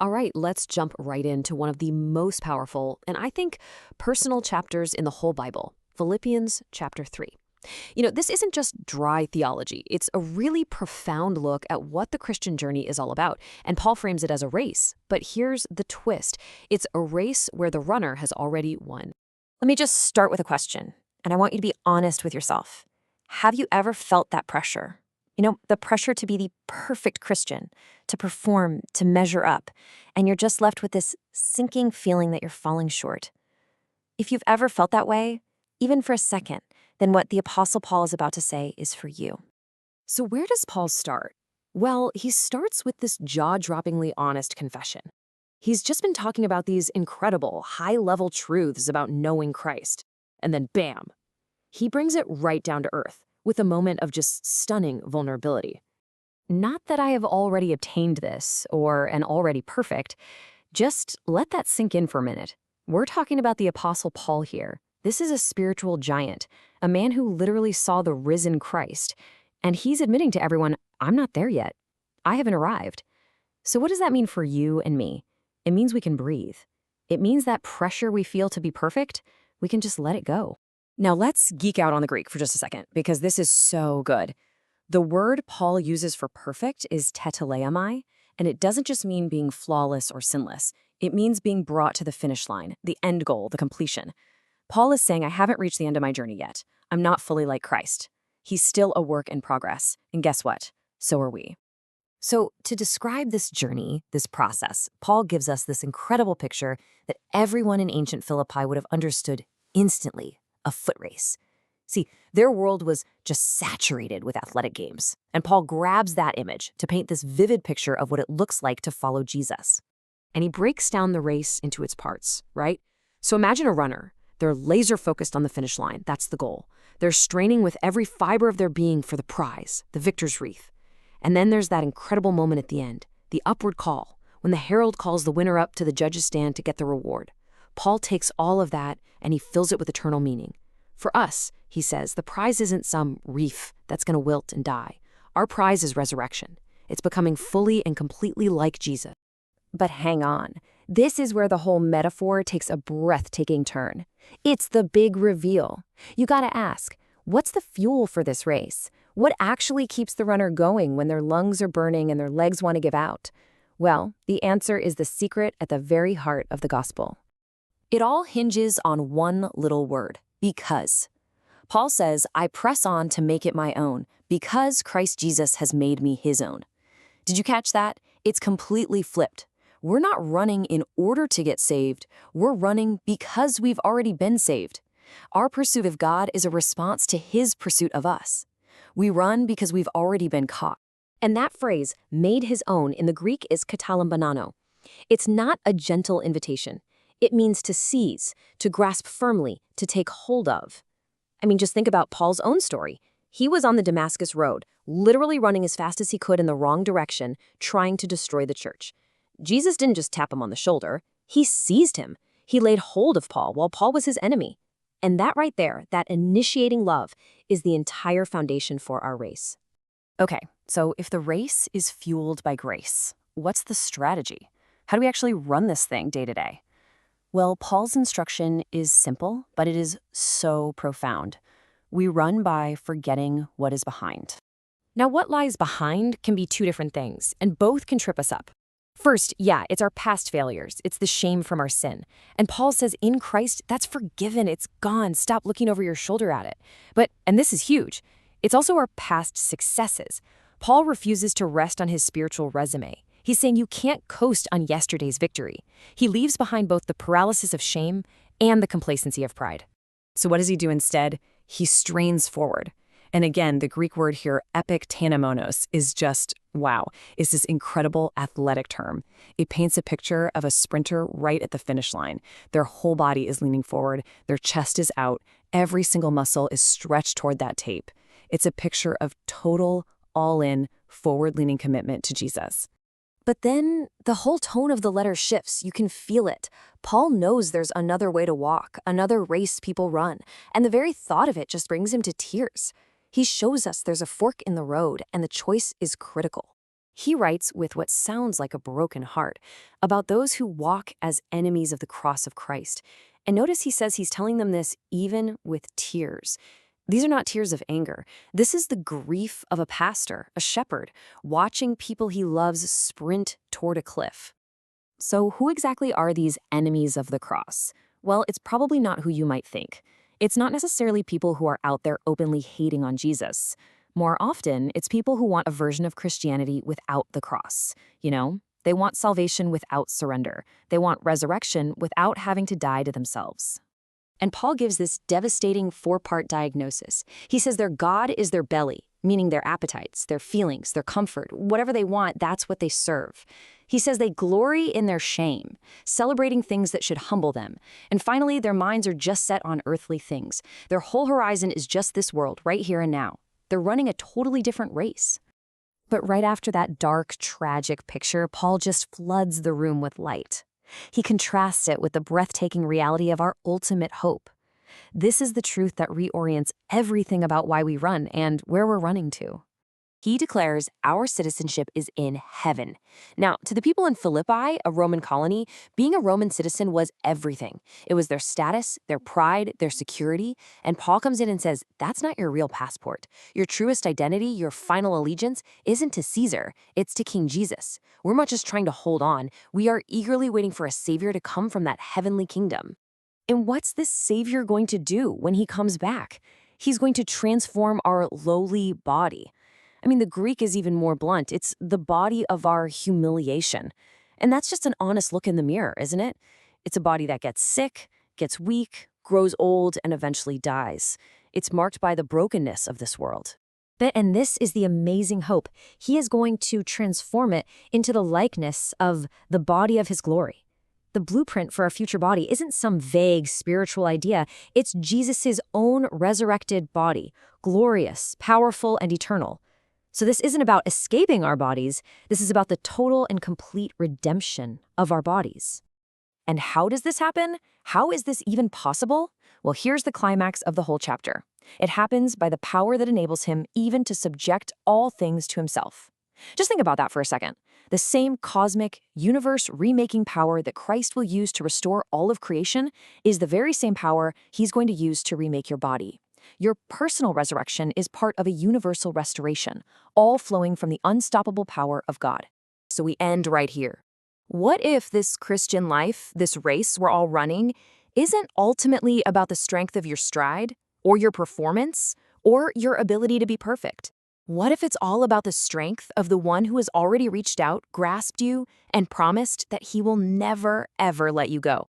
All right, let's jump right into one of the most powerful and I think personal chapters in the whole Bible, Philippians chapter 3. This isn't just dry theology. It's a really profound look at what the Christian journey is all about. And Paul frames it as a race. But here's the twist. It's a race where the runner has already won. Let me just start with a question, and I want you to be honest with yourself. Have you ever felt that pressure? The pressure to be the perfect Christian, to perform, to measure up, and you're just left with this sinking feeling that you're falling short. If you've ever felt that way, even for a second, then what the Apostle Paul is about to say is for you. So where does Paul start? Well, he starts with this jaw-droppingly honest confession. He's just been talking about these incredible, high-level truths about knowing Christ. And then bam, he brings it right down to earth with a moment of just stunning vulnerability. Not that I have already obtained this or am already perfect. Just let that sink in for a minute. We're talking about the Apostle Paul here. This is a spiritual giant, a man who literally saw the risen Christ. And he's admitting to everyone, I'm not there yet. I haven't arrived. So what does that mean for you and me? It means we can breathe. It means that pressure we feel to be perfect, we can just let it go. Now let's geek out on the Greek for just a second, because this is so good. The word Paul uses for perfect is teteleomai, and it doesn't just mean being flawless or sinless. It means being brought to the finish line, the end goal, the completion. Paul is saying, I haven't reached the end of my journey yet. I'm not fully like Christ. He's still a work in progress. And guess what? So are we. So to describe this journey, this process, Paul gives us this incredible picture that everyone in ancient Philippi would have understood instantly, a foot race. See, their world was just saturated with athletic games. And Paul grabs that image to paint this vivid picture of what it looks like to follow Jesus. And he breaks down the race into its parts, right? So imagine a runner. They're laser focused on the finish line. That's the goal. They're straining with every fiber of their being for the prize, the victor's wreath. And then there's that incredible moment at the end, the upward call, when the herald calls the winner up to the judge's stand to get the reward. Paul takes all of that and he fills it with eternal meaning. For us, he says, the prize isn't some wreath that's going to wilt and die. Our prize is resurrection. It's becoming fully and completely like Jesus. But hang on. This is where the whole metaphor takes a breathtaking turn. It's the big reveal. You gotta ask, what's the fuel for this race? What actually keeps the runner going when their lungs are burning and their legs want to give out? Well, the answer is the secret at the very heart of the gospel. It all hinges on one little word, because. Paul says, I press on to make it my own, because Christ Jesus has made me his own. Did you catch that? It's completely flipped. We're not running in order to get saved. We're running because we've already been saved. Our pursuit of God is a response to his pursuit of us. We run because we've already been caught. And that phrase, made his own, in the Greek is katalambanano. It's not a gentle invitation. It means to seize, to grasp firmly, to take hold of. Just think about Paul's own story. He was on the Damascus road, literally running as fast as he could in the wrong direction, trying to destroy the church. Jesus didn't just tap him on the shoulder. He seized him. He laid hold of Paul while Paul was his enemy. And that right there, that initiating love, is the entire foundation for our race. Okay, so if the race is fueled by grace, what's the strategy? How do we actually run this thing day to day? Well, Paul's instruction is simple, but it is so profound. We run by forgetting what is behind. Now, what lies behind can be two different things, and both can trip us up. First, it's our past failures. It's the shame from our sin. And Paul says in Christ, that's forgiven. It's gone. Stop looking over your shoulder at it. But, and this is huge, it's also our past successes. Paul refuses to rest on his spiritual resume. He's saying you can't coast on yesterday's victory. He leaves behind both the paralysis of shame and the complacency of pride. So what does he do instead? He strains forward. And again, the Greek word here, epiktanemonos, is just, wow, is this incredible athletic term. It paints a picture of a sprinter right at the finish line. Their whole body is leaning forward, their chest is out, every single muscle is stretched toward that tape. It's a picture of total, all-in, forward-leaning commitment to Jesus. But then the whole tone of the letter shifts. You can feel it. Paul knows there's another way to walk, another race people run, and the very thought of it just brings him to tears. He shows us there's a fork in the road, and the choice is critical. He writes with what sounds like a broken heart about those who walk as enemies of the cross of Christ. And notice he says he's telling them this even with tears. These are not tears of anger. This is the grief of a pastor, a shepherd, watching people he loves sprint toward a cliff. So who exactly are these enemies of the cross? Well, it's probably not who you might think. It's not necessarily people who are out there openly hating on Jesus. More often, it's people who want a version of Christianity without the cross. They want salvation without surrender. They want resurrection without having to die to themselves. And Paul gives this devastating four-part diagnosis. He says their God is their belly, meaning their appetites, their feelings, their comfort. Whatever they want, that's what they serve. He says they glory in their shame, celebrating things that should humble them. And finally, their minds are just set on earthly things. Their whole horizon is just this world, right here and now. They're running a totally different race. But right after that dark, tragic picture, Paul just floods the room with light. He contrasts it with the breathtaking reality of our ultimate hope. This is the truth that reorients everything about why we run and where we're running to. He declares our citizenship is in heaven. Now, to the people in Philippi, a Roman colony, being a Roman citizen was everything. It was their status, their pride, their security. And Paul comes in and says, that's not your real passport. Your truest identity, your final allegiance, isn't to Caesar. It's to King Jesus. We're not just trying to hold on. We are eagerly waiting for a savior to come from that heavenly kingdom. And what's this savior going to do when he comes back? He's going to transform our lowly body. The Greek is even more blunt. It's the body of our humiliation. And that's just an honest look in the mirror, isn't it? It's a body that gets sick, gets weak, grows old, and eventually dies. It's marked by the brokenness of this world. And this is the amazing hope. He is going to transform it into the likeness of the body of his glory. The blueprint for our future body isn't some vague spiritual idea. It's Jesus's own resurrected body, glorious, powerful, and eternal. So this isn't about escaping our bodies. This is about the total and complete redemption of our bodies. And how does this happen? How is this even possible? Well, here's the climax of the whole chapter. It happens by the power that enables him even to subject all things to himself. Just think about that for a second. The same cosmic, universe-remaking power that Christ will use to restore all of creation is the very same power he's going to use to remake your body. Your personal resurrection is part of a universal restoration, all flowing from the unstoppable power of God. So we end right here. What if this Christian life, this race we're all running, isn't ultimately about the strength of your stride, or your performance, or your ability to be perfect? What if it's all about the strength of the one who has already reached out, grasped you, and promised that he will never, ever let you go?